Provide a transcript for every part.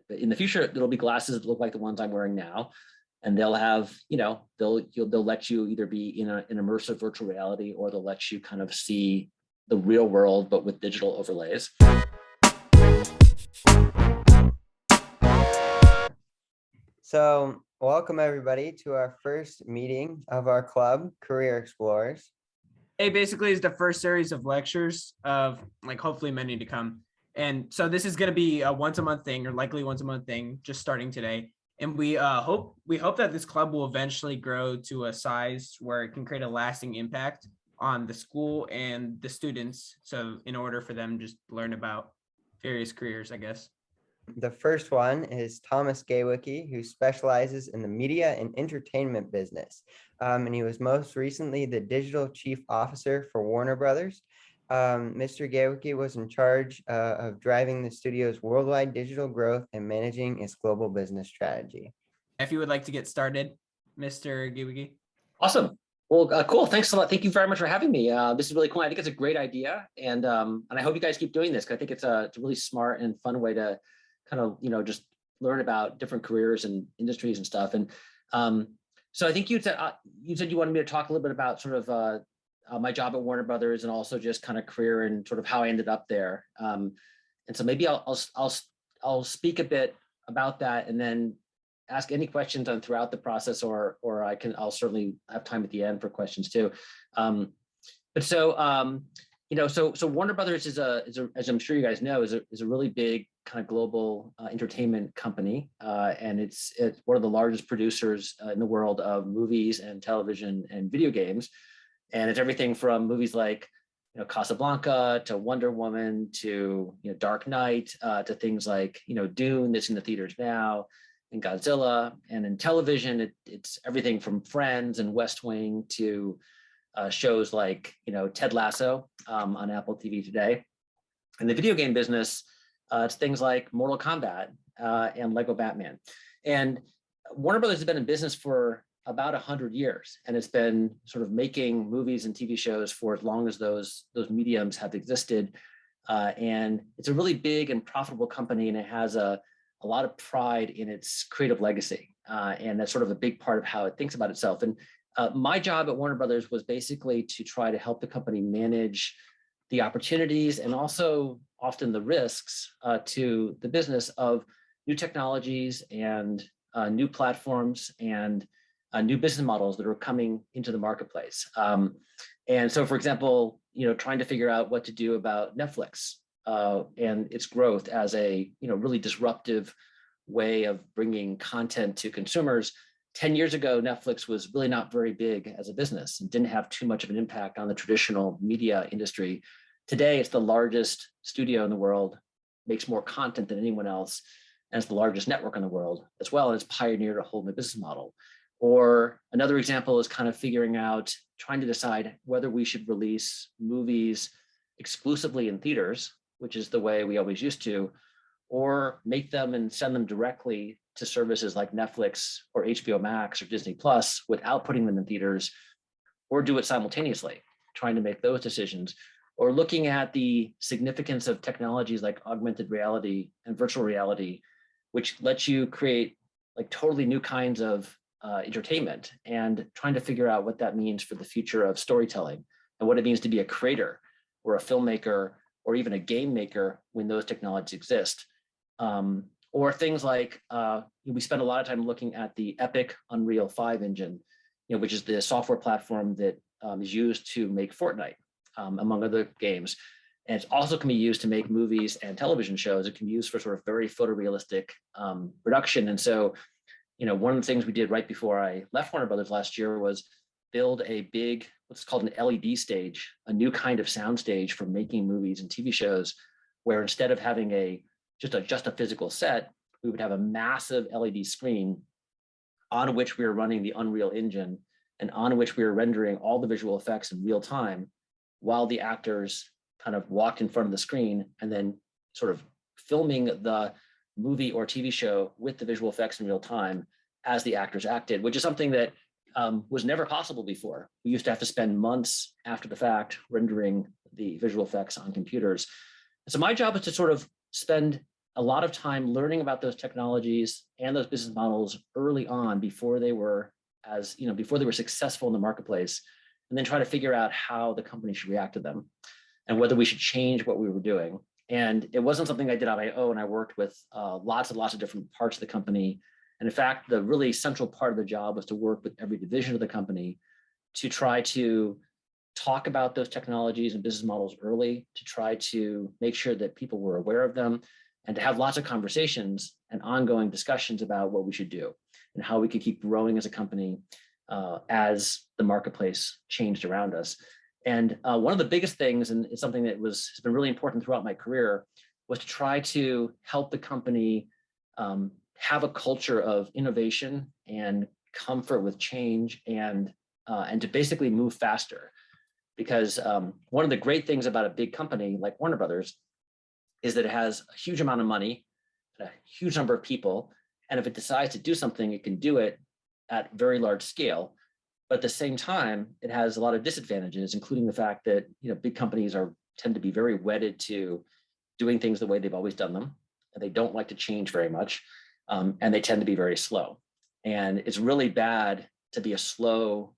in the future, it'll be glasses that look like the ones I'm wearing now. And they'll have, they'll let you either be in an immersive virtual reality, or they'll let you kind of see the real world, but with digital overlays. So welcome everybody to our first meeting of our club, Career Explorers. It basically is the first series of lectures of hopefully many to come. And so this is going to be a once a month thing, or likely once a month thing, just starting today. And we hope that this club will eventually grow to a size where it can create a lasting impact on the school and the students. So in order for them just learn about various careers, I guess. The first one is Thomas Geweke, who specializes in the media and entertainment business. And he was most recently the digital chief officer for Warner Brothers. Mr. Geweke was in charge of driving the studio's worldwide digital growth and managing its global business strategy. If you would like to get started, Mr. Geweke. Awesome. Well, cool. Thanks a lot. Thank you very much for having me. This is really cool. I think it's a great idea. And I hope you guys keep doing this, because I think it's a really smart and fun way to kind of, just learn about different careers and industries and stuff. And so I think you said you wanted me to talk a little bit about sort of my job at Warner Brothers, and also just kind of career and sort of how I ended up there. And so maybe I'll speak a bit about that, and then ask any questions on throughout the process, or I'll certainly have time at the end for questions too. So Warner Brothers is as I'm sure you guys know, is a really big kind of global entertainment company, and it's one of the largest producers in the world of movies and television and video games. And it's everything from movies like Casablanca to Wonder Woman to Dark Knight to things like Dune that's in the theaters now, and Godzilla. And in television, it's everything from Friends and West Wing to shows like Ted Lasso on Apple TV today. In the video game business, it's things like Mortal Kombat and Lego Batman. And Warner Brothers has been in business for about 100 years, and it's been sort of making movies and TV shows for as long as those mediums have existed. And it's a really big and profitable company, and it has a lot of pride in its creative legacy. And that's sort of a big part of how it thinks about itself. And my job at Warner Brothers was basically to try to help the company manage the opportunities and also often the risks to the business of new technologies and new platforms and new business models that are coming into the marketplace. And so, for example, trying to figure out what to do about Netflix and its growth as a really disruptive way of bringing content to consumers. 10 years ago, Netflix was really not very big as a business and didn't have too much of an impact on the traditional media industry. Today, it's the largest studio in the world, makes more content than anyone else, and it's the largest network in the world as well, and it's pioneered a whole new business model. Or another example is kind of trying to decide whether we should release movies exclusively in theaters, which is the way we always used to, or make them and send them directly to services like Netflix or HBO Max or Disney Plus without putting them in theaters, or do it simultaneously, trying to make those decisions, or looking at the significance of technologies like augmented reality and virtual reality, which lets you create like totally new kinds of entertainment, and trying to figure out what that means for the future of storytelling and what it means to be a creator or a filmmaker or even a game maker when those technologies exist. Or things like, we spend a lot of time looking at the Epic Unreal 5 engine, which is the software platform that is used to make Fortnite, among other games. And it also can be used to make movies and television shows. It can be used for sort of very photorealistic production. And so, one of the things we did right before I left Warner Brothers last year was build a big, what's called an LED stage, a new kind of sound stage for making movies and TV shows, where instead of having just a physical set, we would have a massive LED screen on which we were running the Unreal Engine and on which we were rendering all the visual effects in real time while the actors kind of walked in front of the screen, and then sort of filming the movie or TV show with the visual effects in real time as the actors acted, which is something that was never possible before. We used to have to spend months after the fact rendering the visual effects on computers. And so my job is to sort of spend a lot of time learning about those technologies and those business models early on before they were before they were successful in the marketplace, and then try to figure out how the company should react to them and whether we should change what we were doing. And it wasn't something I did on my own. I worked with lots of different parts of the company. And in fact, the really central part of the job was to work with every division of the company to try to talk about those technologies and business models early, to try to make sure that people were aware of them, and to have lots of conversations and ongoing discussions about what we should do and how we could keep growing as a company as the marketplace changed around us. And one of the biggest things, and it's something that has been really important throughout my career, was to try to help the company have a culture of innovation and comfort with change, and to basically move faster. Because one of the great things about a big company like Warner Brothers is that it has a huge amount of money, a huge number of people, and if it decides to do something, it can do it at very large scale. But at the same time, it has a lot of disadvantages, including the fact that big companies tend to be very wedded to doing things the way they've always done them, and they don't like to change very much, and they tend to be very slow. And it's really bad to be a slow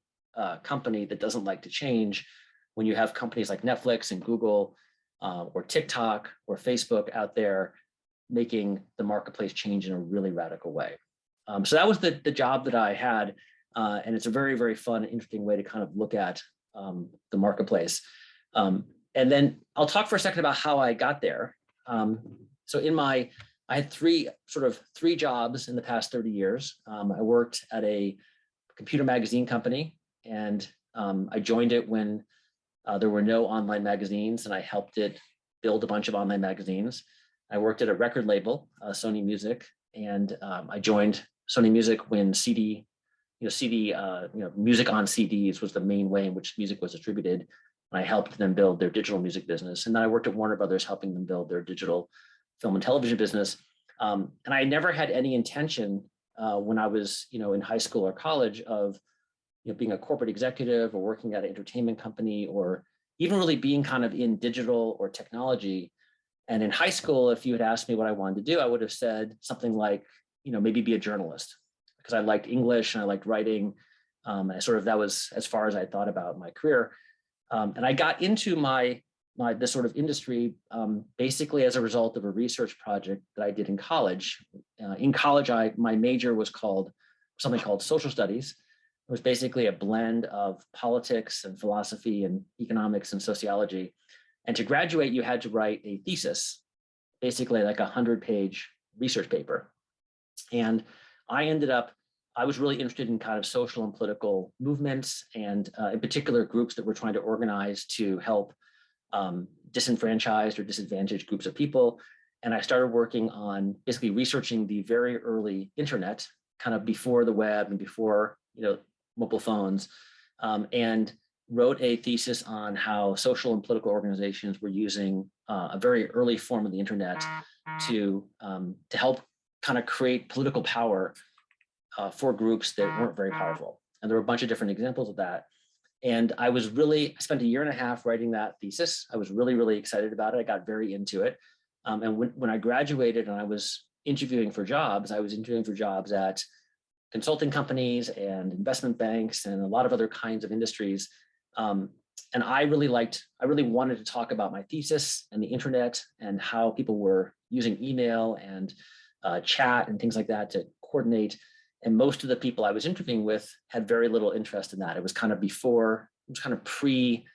company that doesn't like to change when you have companies like Netflix and Google or TikTok or Facebook out there making the marketplace change in a really radical way. So that was the job that I had. And it's a very, very fun, interesting way to kind of look at the marketplace. And then I'll talk for a second about how I got there. So I had three jobs in the past 30 years. I worked at a computer magazine company, and I joined it when there were no online magazines, and I helped it build a bunch of online magazines. I worked at a record label, Sony Music, and I joined Sony Music when music on CDs was the main way in which music was distributed. And I helped them build their digital music business. And then I worked at Warner Brothers, helping them build their digital film and television business. And I never had any intention when I was, in high school or college of, being a corporate executive or working at an entertainment company, or even really being kind of in digital or technology. And in high school, if you had asked me what I wanted to do, I would have said something like, maybe be a journalist, because I liked English and I liked writing. And that was as far as I thought about my career. And I got into this sort of industry basically as a result of a research project that I did in college. In college, my major was something called social studies. It was basically a blend of politics and philosophy and economics and sociology. And to graduate, you had to write a thesis, basically like 100-page research paper. And I was really interested in kind of social and political movements, and in particular groups that were trying to organize to help disenfranchised or disadvantaged groups of people. And I started working on basically researching the very early internet, kind of before the web and before mobile phones, and wrote a thesis on how social and political organizations were using a very early form of the internet to help kind of create political power for groups that weren't very powerful. And there were a bunch of different examples of that. And I spent a year and a half writing that thesis. I was really, really excited about it. I got very into it. And when I graduated and I was interviewing for jobs, I was interviewing for jobs at consulting companies and investment banks and a lot of other kinds of industries. And I really wanted to talk about my thesis and the internet and how people were using email and chat and things like that to coordinate. And most of the people I was interviewing with had very little interest in that. It was kind of pre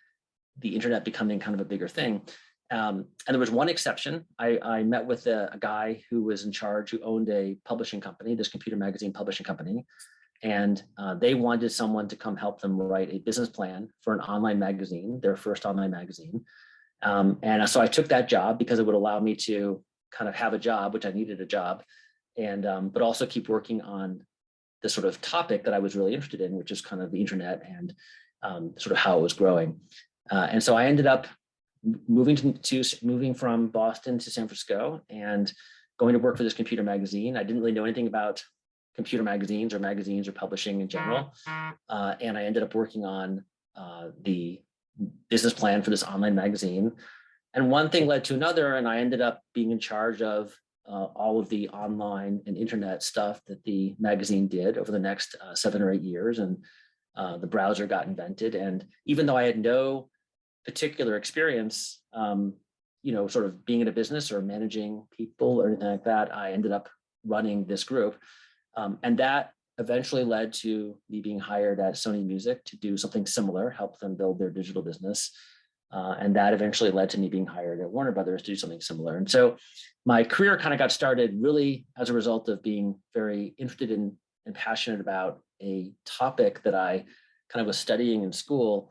the internet becoming kind of a bigger thing. And there was one exception. I met with a guy who was in charge, who owned a publishing company, this computer magazine publishing company. And they wanted someone to come help them write a business plan for an online magazine, their first online magazine. And so I took that job because it would allow me to kind of have a job, which I needed a job, and but also keep working on the sort of topic that I was really interested in, which is kind of the internet and sort of how it was growing. And so I ended up moving from Boston to San Francisco and going to work for this computer magazine. I didn't really know anything about computer magazines or publishing in general. And I ended up working on the business plan for this online magazine. And one thing led to another, and I ended up being in charge of all of the online and internet stuff that the magazine did over the next 7 or 8 years. And the browser got invented. And even though I had no particular experience, sort of being in a business or managing people or anything like that, I ended up running this group. And that eventually led to me being hired at Sony Music to do something similar, help them build their digital business. And that eventually led to me being hired at Warner Brothers to do something similar. And so my career kind of got started really as a result of being very interested in and passionate about a topic that I kind of was studying in school,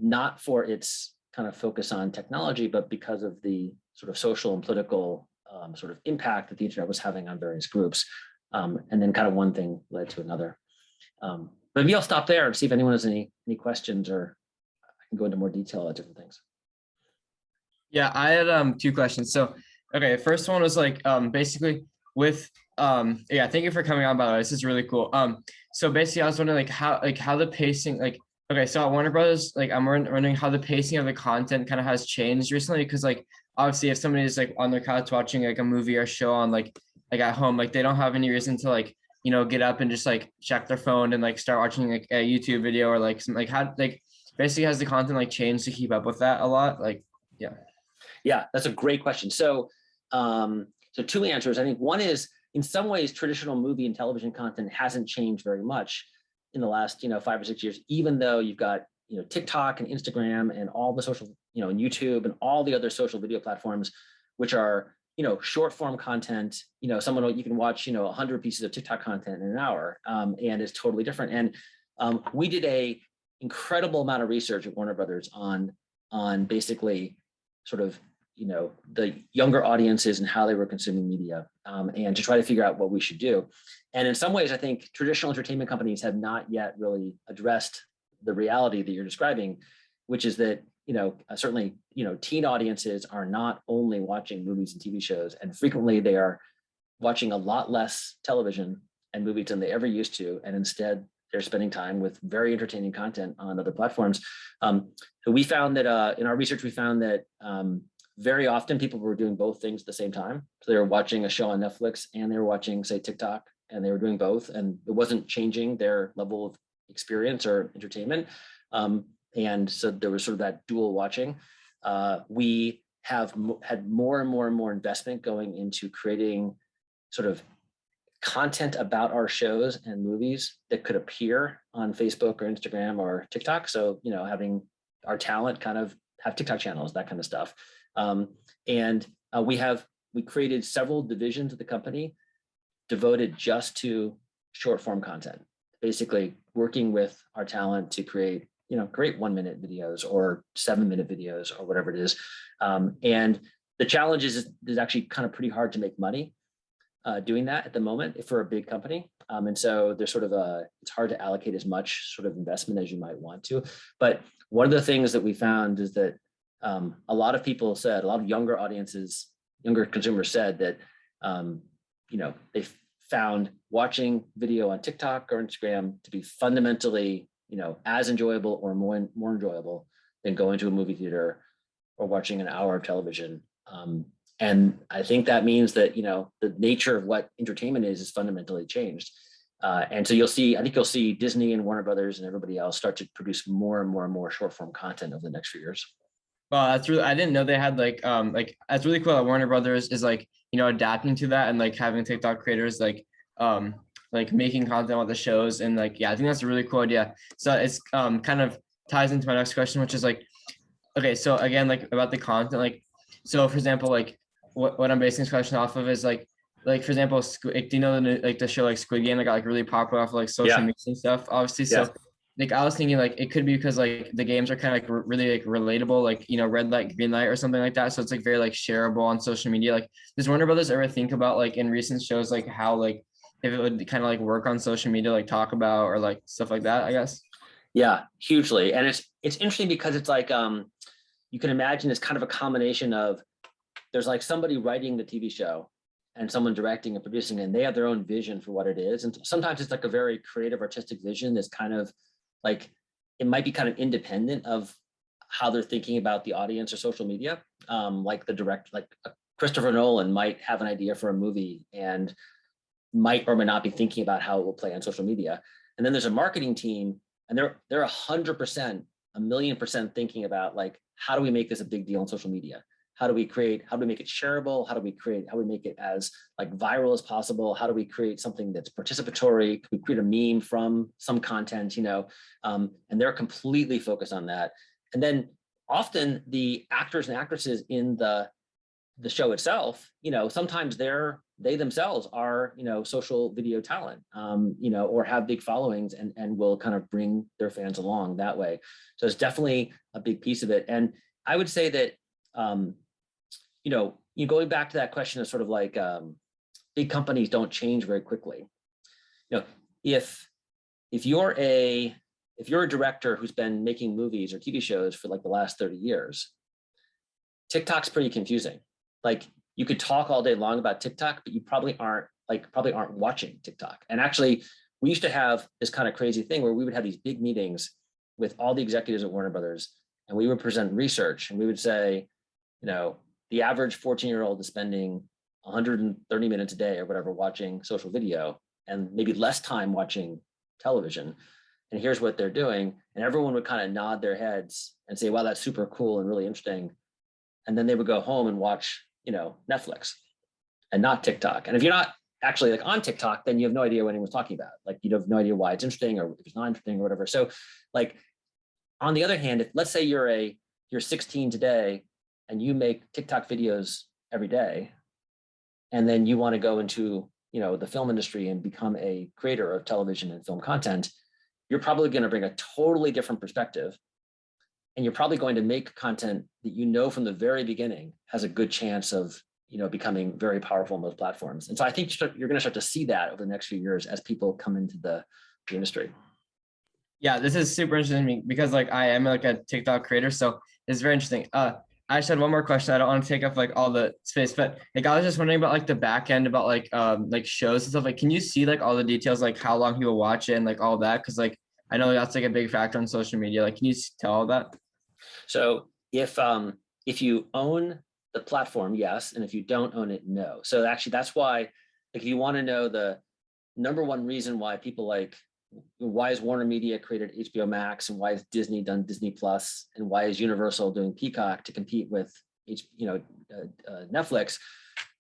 not for its kind of focus on technology, but because of the sort of social and political sort of impact that the internet was having on various groups. And then kind of one thing led to another. But maybe I'll stop there and see if anyone has any questions, or I can go into more detail on different things. Yeah, I had 2 questions. So, okay, first one was like basically with yeah, thank you for coming on, by the way. This is really cool. So basically I was wondering how the pacing, like, okay, so at Warner Brothers, like I'm wondering how the pacing of the content kind of has changed recently, because like obviously if somebody is like on their couch watching like a movie or show on like at home, like they don't have any reason to like, get up and just like check their phone and like start watching like a YouTube video or like some like how like basically has the content like changed to keep up with that a lot? Like, yeah. Yeah, that's a great question. So, so 2 answers. I think one is, in some ways, traditional movie and television content hasn't changed very much in the last, 5 or 6 years, even though you've got, TikTok and Instagram and all the social, and YouTube and all the other social video platforms, which are, short form content. You can watch, 100 pieces of TikTok content in an hour, and it's totally different. And we did a incredible amount of research at Warner Brothers on basically sort of, the younger audiences and how they were consuming media, and to try to figure out what we should do. And in some ways, I think traditional entertainment companies have not yet really addressed the reality that you're describing, which is that, certainly, teen audiences are not only watching movies and TV shows, and frequently they are watching a lot less television and movies than they ever used to. And instead, they're spending time with very entertaining content on other platforms. So we found that in our research, we found that very often people were doing both things at the same time. So they were watching a show on Netflix and they were watching, say, TikTok, and they were doing both, and it wasn't changing their level of experience or entertainment. And so there was sort of that dual watching. We have had more and more and more investment going into creating sort of content about our shows and movies that could appear on Facebook or Instagram or TikTok. So, having our talent kind of have TikTok channels, that kind of stuff. And we created several divisions of the company devoted just to short form content, basically working with our talent to create 1-minute videos or 7-minute videos or whatever it is. And the challenge is actually kind of pretty hard to make money doing that at the moment for a big company. And so there's sort of it's hard to allocate as much sort of investment as you might want to. But one of the things that we found is that a lot of people said, a lot of younger consumers said that, they found watching video on TikTok or Instagram to be fundamentally, as enjoyable or more enjoyable than going to a movie theater or watching an hour of television. And I think that means that, the nature of what entertainment is fundamentally changed. And so you'll see Disney and Warner Brothers and everybody else start to produce more and more and more short form content over the next few years. Well, that's really, I didn't know they had like that's really cool that Warner Brothers is like, adapting to that and like having TikTok creators like making content with the shows. And like, yeah, I think that's a really cool idea. So it's kind of ties into my next question, which is like, okay, so again, like about the content, like, so for example, like what I'm basing this question off of is like for example, do you know the show like Squid Game that got like really popular off of like social media and stuff, obviously. Yeah. So like I was thinking like it could be because like the games are kind of like really like relatable, like red light, green light or something like that. So it's like very like shareable on social media. Like does Warner Brothers ever think about like in recent shows like how like if it would kind of like work on social media, like talk about or like stuff like that, I guess? Yeah, hugely. And it's interesting because it's like you can imagine it's kind of a combination of there's like somebody writing the TV show and someone directing and producing it, and they have their own vision for what it is. And sometimes it's like a very creative artistic vision that's kind of like, it might be kind of independent of how they're thinking about the audience or social media. Like the direct, like Christopher Nolan might have an idea for a movie and might or might not be thinking about how it will play on social media. And then there's a marketing team, and they're 100%, 1,000,000% thinking about like, how do we make this a big deal on social media? How do we make it shareable? How do we make it as like viral as possible? How do we create something that's participatory? Can we create a meme from some content, and they're completely focused on that. And then often the actors and actresses in the show itself, sometimes they themselves are, social video talent, or have big followings and will kind of bring their fans along that way. So it's definitely a big piece of it. And I would say that, you going back to that question of sort of like big companies don't change very quickly. If you're a director who's been making movies or TV shows for like the last 30 years, TikTok's pretty confusing. Like you could talk all day long about TikTok, but you probably aren't watching TikTok. And actually, we used to have this kind of crazy thing where we would have these big meetings with all the executives at Warner Brothers, and we would present research, and we would say, the average 14-year-old is spending 130 minutes a day or whatever watching social video, and maybe less time watching television. And here's what they're doing. And everyone would kind of nod their heads and say, wow, that's super cool and really interesting. And then they would go home and watch, Netflix and not TikTok. And if you're not actually like on TikTok, then you have no idea what anyone's talking about. Like you have no idea why it's interesting or if it's not interesting or whatever. So like, on the other hand, if let's say you're 16 today and you make TikTok videos every day, and then you want to go into, the film industry and become a creator of television and film content, you're probably going to bring a totally different perspective. And you're probably going to make content that from the very beginning has a good chance of, becoming very powerful on those platforms. And so I think you're going to start to see that over the next few years as people come into the industry. Yeah, this is super interesting to me because like I am like a TikTok creator, so it's very interesting. I just had one more question. I don't want to take up like all the space, but like I was just wondering about like the back end about like shows and stuff. Like, can you see like all the details, like how long people watch it and like all that? Because like I know that's like a big factor on social media. Like, can you tell all that? So if you own the platform, yes, and if you don't own it, no. So actually, that's why, like, if you want to know the number one reason why people why is Warner Media created HBO Max, and why is Disney done Disney Plus, and why is Universal doing Peacock to compete with Netflix?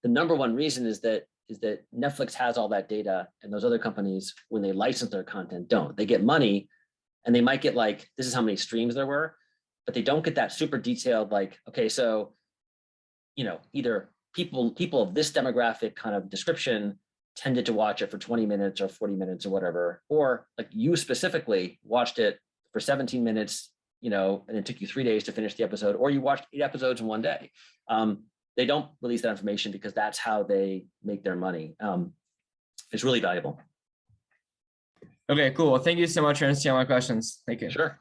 The number one reason is that Netflix has all that data, and those other companies, when they license their content, don't. They get money, and they might get like, this is how many streams there were, but they don't get that super detailed, like, okay, so either people of this demographic kind of description tended to watch it for 20 minutes or 40 minutes or whatever, or like you specifically watched it for 17 minutes, and it took you 3 days to finish the episode, or you watched 8 episodes in one day. They don't release that information because that's how they make their money. It's really valuable. Okay, cool. Well, thank you so much for answering all my questions. Thank you. Sure.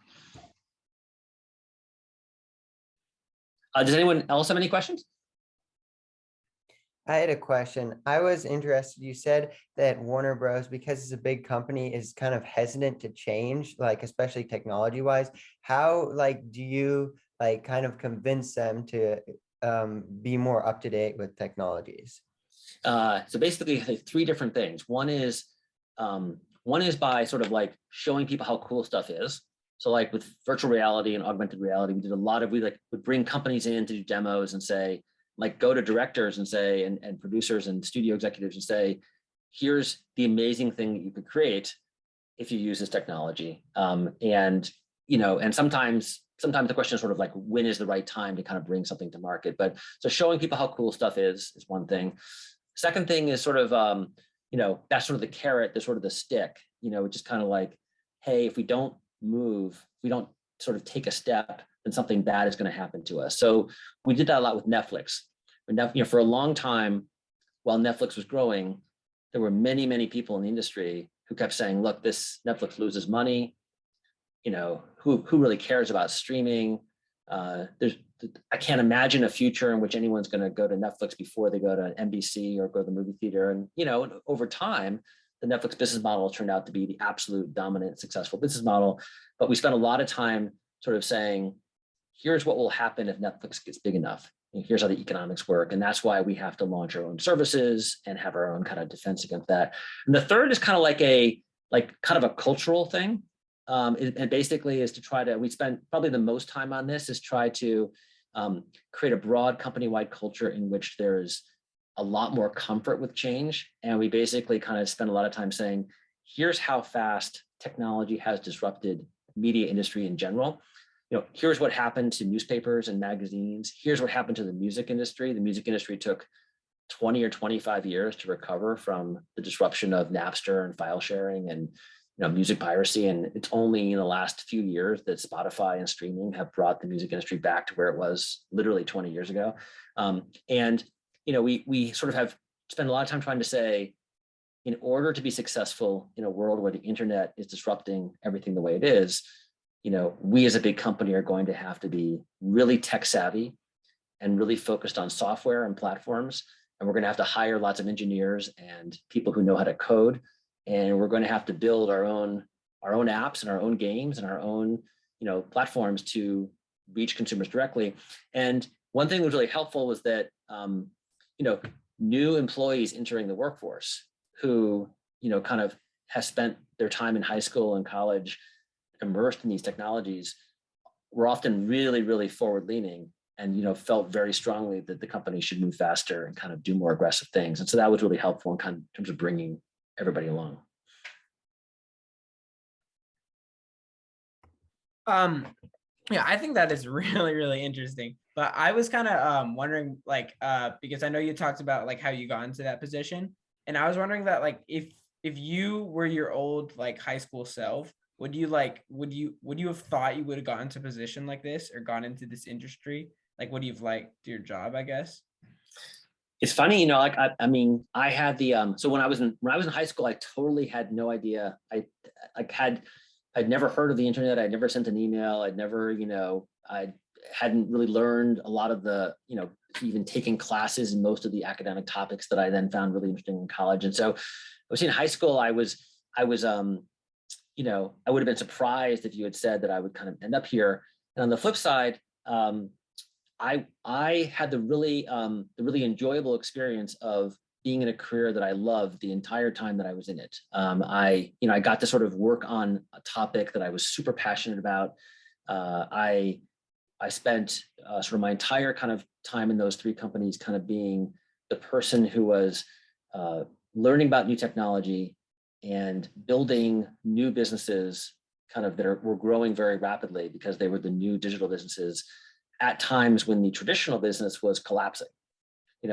Does anyone else have any questions? I had a question. I was interested. You said that Warner Bros., because it's a big company, is kind of hesitant to change, like especially technology wise. How do you kind of convince them to be more up to date with technologies? So basically, 3 different things. One is by sort of like showing people how cool stuff is. So like with virtual reality and augmented reality, we would bring companies in to do demos and say, like, go to directors and say, and producers and studio executives and say, here's the amazing thing that you could create if you use this technology. And sometimes the question is sort of like, when is the right time to kind of bring something to market? But so showing people how cool stuff is one thing. Second thing is sort of, that's sort of the carrot, the sort of the stick, which is kind of like, hey, if we don't move, if we don't sort of take a step, then something bad is going to happen to us. So we did that a lot with Netflix. For a long time, while Netflix was growing, there were many, many people in the industry who kept saying, look, this Netflix loses money. Who really cares about streaming? I can't imagine a future in which anyone's going to go to Netflix before they go to NBC or go to the movie theater. And, over time, the Netflix business model turned out to be the absolute dominant, successful business model. But we spent a lot of time sort of saying, here's what will happen if Netflix gets big enough. here's how the economics work. And that's why we have to launch our own services and have our own kind of defense against that. And the third is kind of like kind of a cultural thing. And basically is to try to, we spend probably the most time on this, is try to create a broad company-wide culture in which there's a lot more comfort with change. And we basically kind of spend a lot of time saying, here's how fast technology has disrupted media industry in general. Here's what happened to newspapers and magazines. Here's what happened to the music industry. The music industry took 20 or 25 years to recover from the disruption of Napster and file sharing and music piracy. And it's only in the last few years that Spotify and streaming have brought the music industry back to where it was literally 20 years ago. And we sort of have spent a lot of time trying to say, in order to be successful in a world where the internet is disrupting everything the way it is, we as a big company are going to have to be really tech savvy and really focused on software and platforms. And we're going to have to hire lots of engineers and people who know how to code. And we're going to have to build our own apps and our own games and our own, platforms to reach consumers directly. And one thing that was really helpful was that, new employees entering the workforce who, kind of have spent their time in high school and college immersed in these technologies were often really, really forward leaning and, felt very strongly that the company should move faster and kind of do more aggressive things. And so that was really helpful in terms of bringing everybody along. Yeah, I think that is really, really interesting. But I was kind of wondering, because I know you talked about how you got into that position, and I was wondering that if you were your old high school self, would you have thought you would have gotten into a position like this or gone into this industry? Would you have liked your job, I guess? It's funny, I had the so when I was in high school, I totally had no idea. I'd never heard of the internet. I'd never sent an email. I'd never, I hadn't really learned a lot of the, even taking classes in most of the academic topics that I then found really interesting in college. And so I was in high school, I would have been surprised if you had said that I would kind of end up here. And on the flip side, I had the really enjoyable experience of being in a career that I loved the entire time that I was in it. I got to sort of work on a topic that I was super passionate about. I spent sort of my entire kind of time in those three companies kind of being the person who was learning about new technology and building new businesses kind of that were growing very rapidly because they were the new digital businesses at times when the traditional business was collapsing.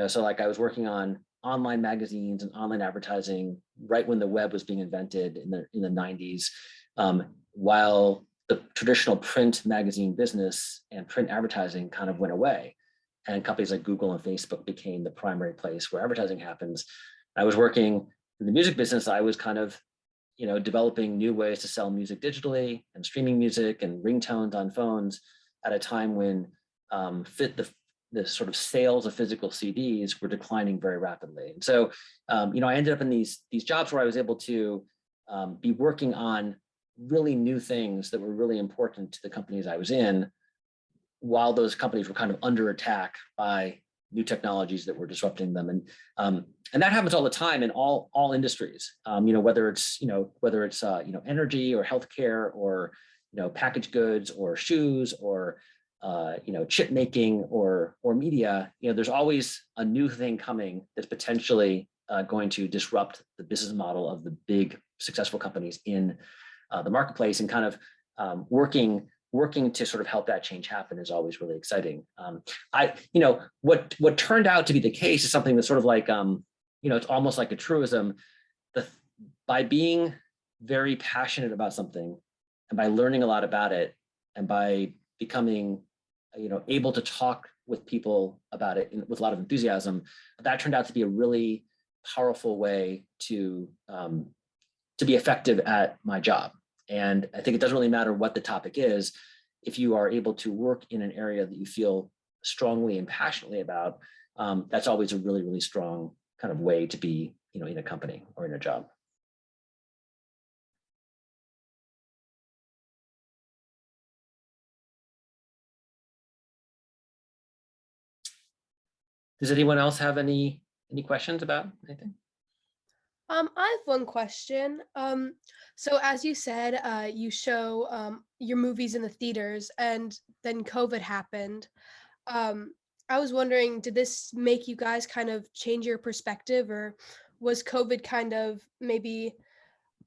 So I was working on online magazines and online advertising right when the web was being invented in the 90s, while the traditional print magazine business and print advertising kind of went away. And companies like Google and Facebook became the primary place where advertising happens. I was working in the music business. I was kind of, developing new ways to sell music digitally and streaming music and ringtones on phones at a time when the sort of sales of physical CDs were declining very rapidly. And so, I ended up in these jobs where I was able to be working on really new things that were really important to the companies I was in, while those companies were kind of under attack by new technologies that were disrupting them. And that happens all the time in all industries, whether it's energy or healthcare or, packaged goods or shoes or, chip making or media. There's always a new thing coming that's potentially going to disrupt the business model of the big successful companies in the marketplace, and kind of working to sort of help that change happen is always really exciting. What turned out to be the case is something that's sort of it's almost like a truism. By being very passionate about something and by learning a lot about it and by becoming, able to talk with people about it with a lot of enthusiasm, that turned out to be a really powerful way to be effective at my job. And I think it doesn't really matter what the topic is. If you are able to work in an area that you feel strongly and passionately about, that's always a really, really strong kind of way to be, in a company or in a job. Does anyone else have any questions about anything? I have one question. So as you said, you show your movies in the theaters, and then COVID happened. Um, I was wondering, did this make you guys kind of change your perspective, or was COVID kind of maybe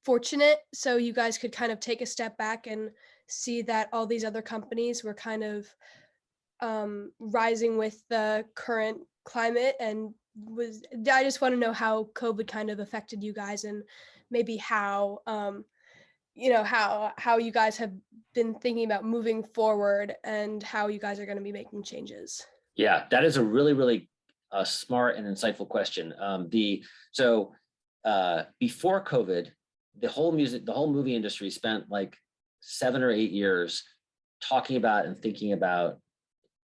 fortunate so you guys could kind of take a step back and see that all these other companies were kind of rising with the current climate, and I just want to know how COVID kind of affected you guys, and maybe how how you guys have been thinking about moving forward and how you guys are going to be making changes. Yeah, that is a really, really smart and insightful question. Before COVID, the whole movie industry spent like 7 or 8 years talking about and thinking about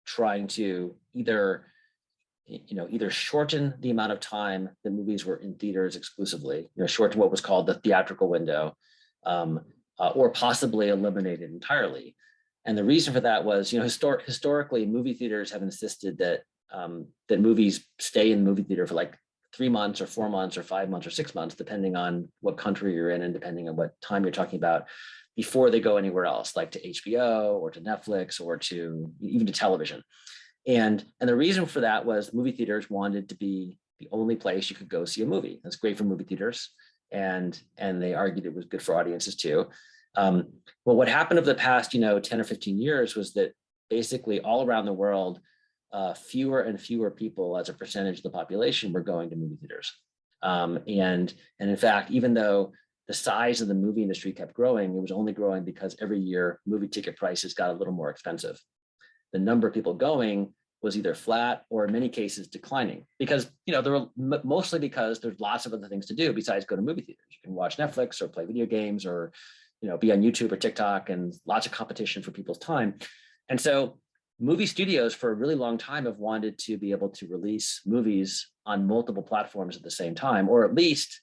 trying to either shorten the amount of time that movies were in theaters exclusively, shorten what was called the theatrical window, or possibly eliminate it entirely. And the reason for that was, historically, movie theaters have insisted that that movies stay in the movie theater for like 3 months or 4 months or 5 months or 6 months, depending on what country you're in and depending on what time you're talking about, before they go anywhere else, like to HBO or to Netflix or to even to television. And the reason for that was movie theaters wanted to be the only place you could go see a movie. That's great for movie theaters, and they argued it was good for audiences too. Well, what happened over the past 10 or 15 years was that basically all around the world, fewer and fewer people as a percentage of the population were going to movie theaters. And in fact, even though the size of the movie industry kept growing, it was only growing because every year movie ticket prices got a little more expensive. The number of people going was either flat or in many cases declining, because there were mostly because there's lots of other things to do besides go to movie theaters. You can watch Netflix or play video games or be on YouTube or TikTok, and lots of competition for people's time. And so movie studios for a really long time have wanted to be able to release movies on multiple platforms at the same time, or at least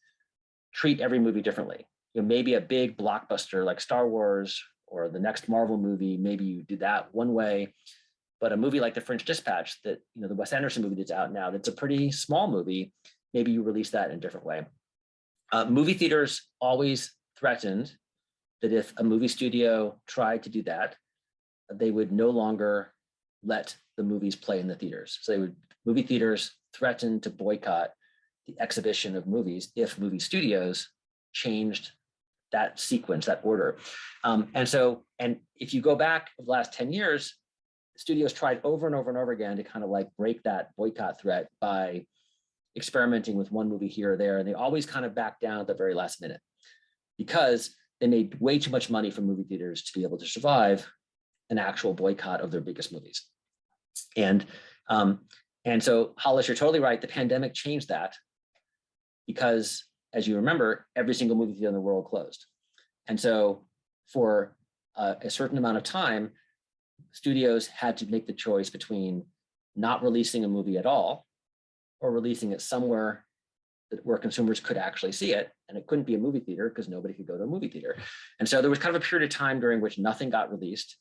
treat every movie differently. Maybe a big blockbuster like Star Wars or the next Marvel movie, maybe you do that one way. But a movie like The French Dispatch, that the Wes Anderson movie that's out now, that's a pretty small movie, maybe you release that in a different way. Movie theaters always threatened that if a movie studio tried to do that, they would no longer let the movies play in the theaters. So movie theaters threatened to boycott the exhibition of movies if movie studios changed that sequence, that order. And if you go back the last 10 years, studios tried over and over and over again to kind of like break that boycott threat by experimenting with one movie here or there. And they always kind of backed down at the very last minute because they made way too much money from movie theaters to be able to survive an actual boycott of their biggest movies. And so, Hollis, you're totally right. The pandemic changed that because, as you remember, every single movie theater in the world closed. And so for a certain amount of time, studios had to make the choice between not releasing a movie at all or releasing it somewhere where consumers could actually see it. And it couldn't be a movie theater because nobody could go to a movie theater. And so there was kind of a period of time during which nothing got released.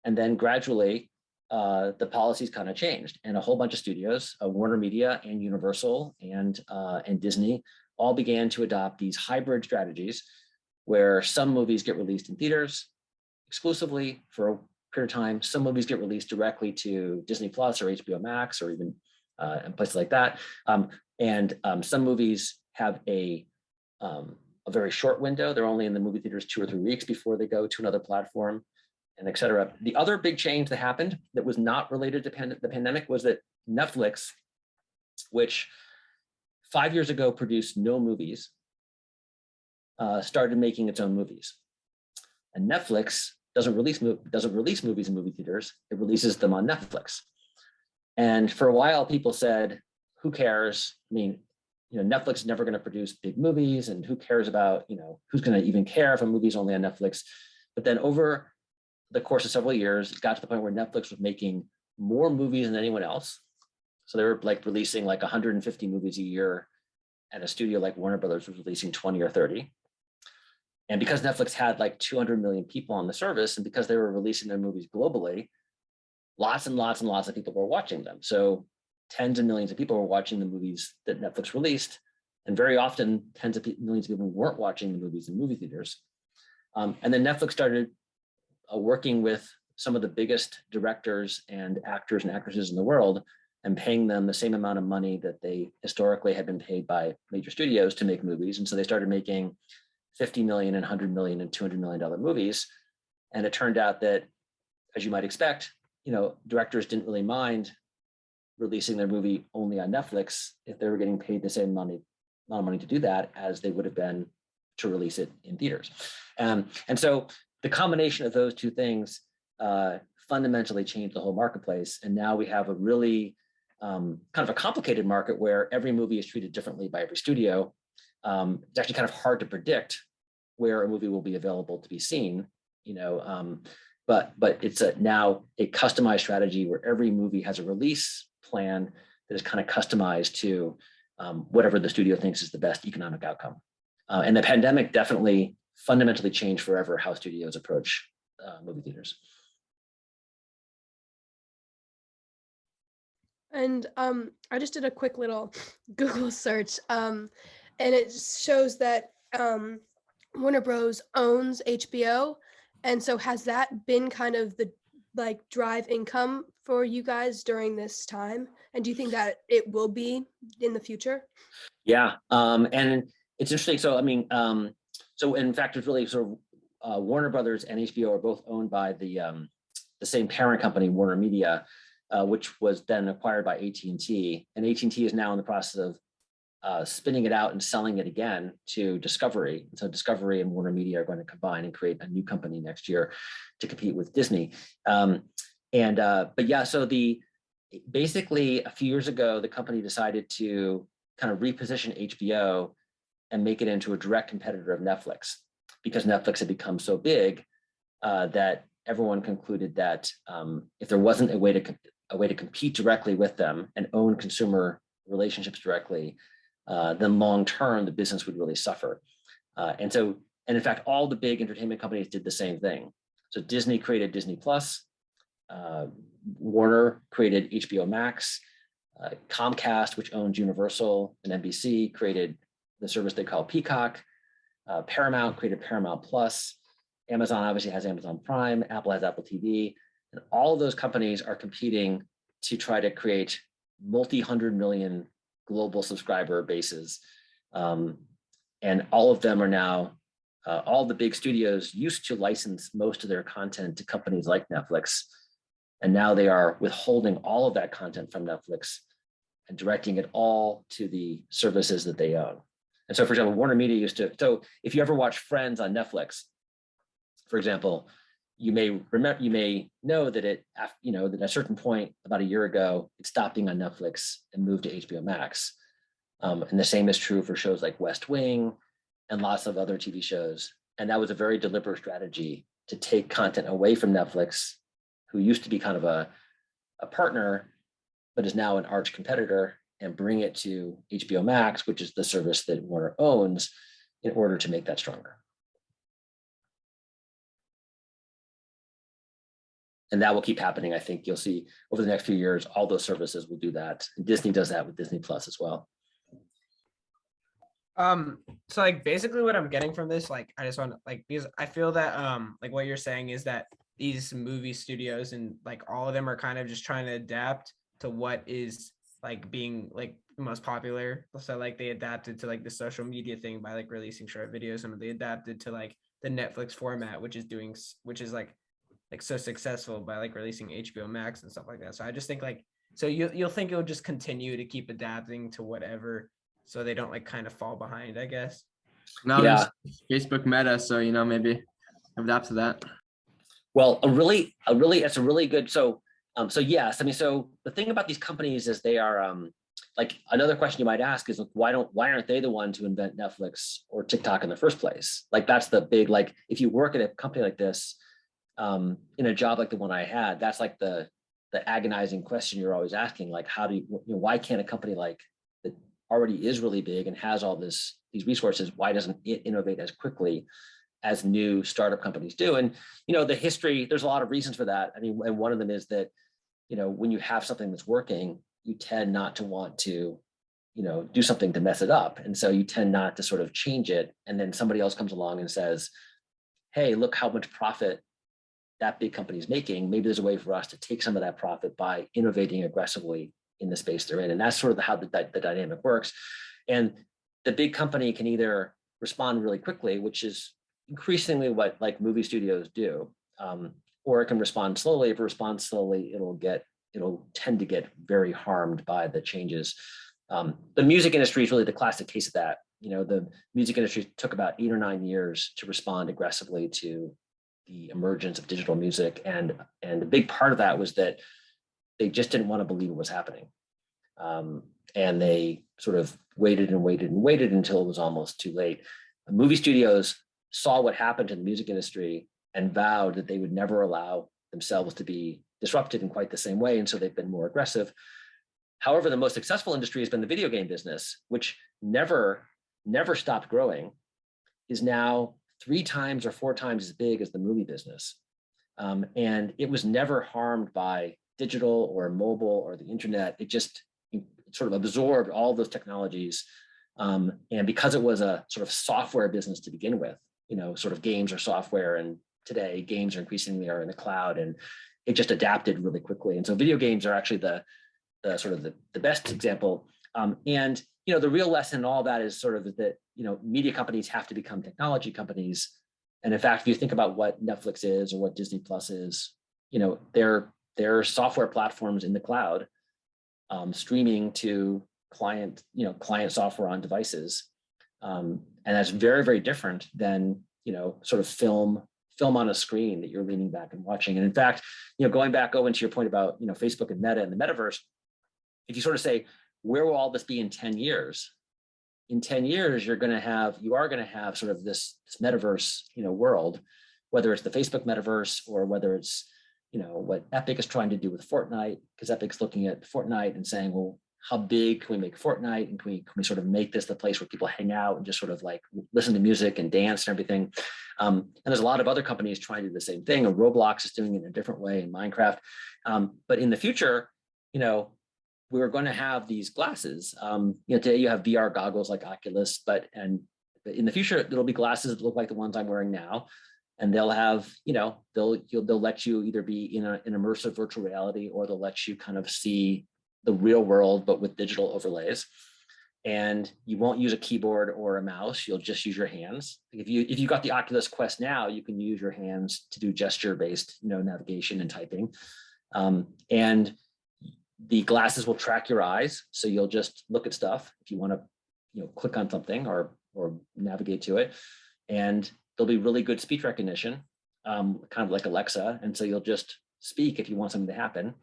And then gradually, the policies kind of changed, and a whole bunch of studios, Warner Media and Universal and Disney, all began to adopt these hybrid strategies where some movies get released in theaters exclusively for a period of time. Some movies get released directly to Disney Plus or HBO Max or even in places like that. Some movies have a very short window. They're only in the movie theaters 2 or 3 weeks before they go to another platform, and et cetera. The other big change that happened that was not related to the pandemic was that Netflix, which 5 years ago produced no movies, started making its own movies. And Netflix doesn't release movies in movie theaters. It releases them on Netflix. And for a while, people said, "Who cares? I mean, Netflix is never going to produce big movies, and who cares about who's going to even care if a movie's only on Netflix?" But then over the course of several years, it got to the point where Netflix was making more movies than anyone else. So they were like releasing like 150 movies a year, and a studio like Warner Brothers was releasing 20 or 30. And because Netflix had like 200 million people on the service, and because they were releasing their movies globally, lots and lots and lots of people were watching them. So tens of millions of people were watching the movies that Netflix released, and very often tens of millions of people weren't watching the movies in movie theaters. And then Netflix started working with some of the biggest directors and actors and actresses in the world and paying them the same amount of money that they historically had been paid by major studios to make movies. And so they started making 50 million and 100 million and $200 million movies. And it turned out that, as you might expect, directors didn't really mind releasing their movie only on Netflix if they were getting paid the same amount of money to do that as they would have been to release it in theaters. And so the combination of those two things fundamentally changed the whole marketplace. And now we have a really kind of a complicated market where every movie is treated differently by every studio. It's actually kind of hard to predict where a movie will be available to be seen, but it's now a customized strategy where every movie has a release plan that is kind of customized to whatever the studio thinks is the best economic outcome. And the pandemic definitely fundamentally changed forever how studios approach movie theaters. And I just did a quick little Google search, and it shows that Warner Bros. Owns HBO. And so has that been kind of the drive income for you guys during this time? And do you think that it will be in the future? Yeah, and it's interesting. So, so in fact, it's really sort of Warner Brothers and HBO are both owned by the same parent company, Warner Media, which was then acquired by AT&T. And AT&T is now in the process of spinning it out and selling it again to Discovery. So Discovery and Warner Media are going to combine and create a new company next year to compete with Disney. But yeah, so basically a few years ago, the company decided to kind of reposition HBO and make it into a direct competitor of Netflix, because Netflix had become so big that everyone concluded that if there wasn't a way to compete directly with them and own consumer relationships directly, then long term the business would really suffer. And in fact, all the big entertainment companies did the same thing. So Disney created Disney Plus, Warner created HBO Max, Comcast, which owns Universal and NBC, created the service they call Peacock. Paramount created Paramount Plus. Amazon obviously has Amazon Prime. Apple has Apple TV. And all of those companies are competing to try to create multi-hundred million global subscriber bases. And all of them are now, all the big studios used to license most of their content to companies like Netflix. And now they are withholding all of that content from Netflix and directing it all to the services that they own. And so, for example, Warner Media used to, so if you ever watch Friends on Netflix, for example, you may know that that at a certain point about a year ago, it stopped being on Netflix and moved to HBO Max. And the same is true for shows like West Wing and lots of other TV shows. And that was a very deliberate strategy to take content away from Netflix, who used to be kind of a partner, but is now an arch competitor, and bring it to HBO Max, which is the service that Warner owns, in order to make that stronger. And that will keep happening. I think you'll see over the next few years, all those services will do that. And Disney does that with Disney Plus as well. So basically what I'm getting from this, I just want to because I feel that what you're saying is that these movie studios and all of them are kind of just trying to adapt to what is being the most popular. So they adapted to the social media thing by releasing short videos, and they adapted to the Netflix format, which is so successful by releasing HBO Max and stuff like that. So I just think so you'll think it'll just continue to keep adapting to whatever, so they don't kind of fall behind, I guess. Now there's Facebook Meta, so maybe adapt to that. Well, it's a really good, so yes, so the thing about these companies is they are another question you might ask is why aren't they the ones who invent Netflix or TikTok in the first place? That's the big, if you work at a company like this, in a job like the one I had, that's the agonizing question you're always asking, how do why can't a company that already is really big and has all these resources, why doesn't it innovate as quickly as new startup companies do? And the history, there's a lot of reasons for that. And one of them is that when you have something that's working, you tend not to want to, do something to mess it up. And so you tend not to sort of change it. And then somebody else comes along and says, hey, look how much profit that big company is making. Maybe there's a way for us to take some of that profit by innovating aggressively in the space they're in. And that's sort of how the dynamic works. And the big company can either respond really quickly, which is increasingly what like movie studios do, or it can respond slowly. If it responds slowly, it'll tend to get very harmed by the changes. The music industry is really the classic case of that. The music industry took about 8 or 9 years to respond aggressively to the emergence of digital music. And a big part of that was that they just didn't want to believe what was happening. And they sort of waited and waited and waited until it was almost too late. Movie studios saw what happened to the music industry and vowed that they would never allow themselves to be disrupted in quite the same way. And so they've been more aggressive. However, the most successful industry has been the video game business, which never stopped growing, is now 3 times or 4 times as big as the movie business. And it was never harmed by digital or mobile or the internet. It just sort of absorbed all those technologies. And because it was a sort of software business to begin with, sort of games are software, and today games are increasingly are in the cloud, and it just adapted really quickly. And so video games are actually the sort of the best example. And the real lesson in all that is sort of that, media companies have to become technology companies. And in fact, if you think about what Netflix is or what Disney Plus is, they're software platforms in the cloud, streaming to client software on devices. And that's very, very different than, sort of film on a screen that you're leaning back and watching. And in fact, going back, Owen, to your point about, Facebook and Meta and the metaverse, if you sort of say, where will all this be in 10 years? In 10 years, you are going to have sort of this metaverse, world, whether it's the Facebook metaverse or whether it's, what Epic is trying to do with Fortnite, because Epic's looking at Fortnite and saying, well, how big can we make Fortnite? And can we sort of make this the place where people hang out and just sort of like listen to music and dance and everything? And there's a lot of other companies trying to do the same thing. And Roblox is doing it in a different way in Minecraft. But in the future, we're going to have these glasses. Today you have VR goggles like Oculus, and in the future, there'll be glasses that look like the ones I'm wearing now. And they'll have, they'll let you either be in an immersive virtual reality, or they'll let you kind of see the real world, but with digital overlays. And you won't use a keyboard or a mouse. You'll just use your hands. If you got the Oculus Quest now, you can use your hands to do gesture-based, navigation and typing. And the glasses will track your eyes. So you'll just look at stuff if you want to, click on something or navigate to it. And there'll be really good speech recognition, kind of like Alexa. And so you'll just speak if you want something to happen.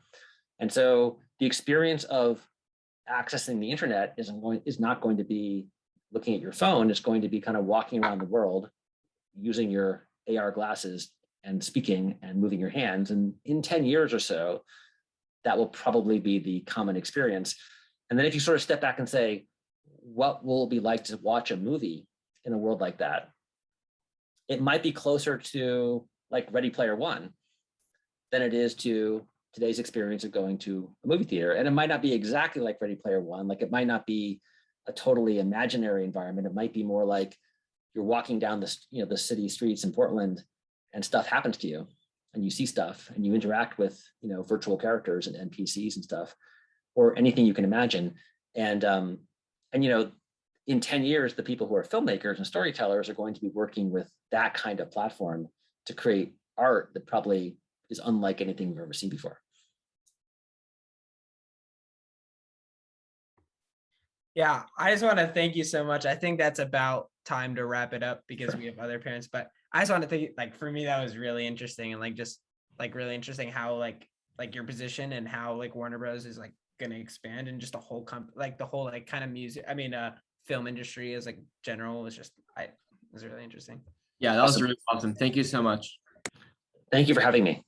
And so the experience of accessing the internet is not going to be looking at your phone. It's going to be kind of walking around the world using your AR glasses and speaking and moving your hands. And in 10 years or so, that will probably be the common experience. And then if you sort of step back and say, what will it be like to watch a movie in a world like that? It might be closer to like Ready Player One than it is to today's experience of going to a movie theater. And it might not be exactly like Ready Player One. Like it might not be a totally imaginary environment. It might be more like you're walking down the city streets in Portland and stuff happens to you and you see stuff and you interact with, virtual characters and NPCs and stuff, or anything you can imagine. And in 10 years, the people who are filmmakers and storytellers are going to be working with that kind of platform to create art that probably is unlike anything we've ever seen before. Yeah, I just want to thank you so much. I think that's about time to wrap it up because we have other parents, but I just want to thank, like, for me, that was really interesting, and really interesting how like your position and how like Warner Bros is like going to expand, and just the whole the whole like kind of music, film industry as like general was really interesting. Yeah, that was really awesome. Thank you so much. Thank you for having me.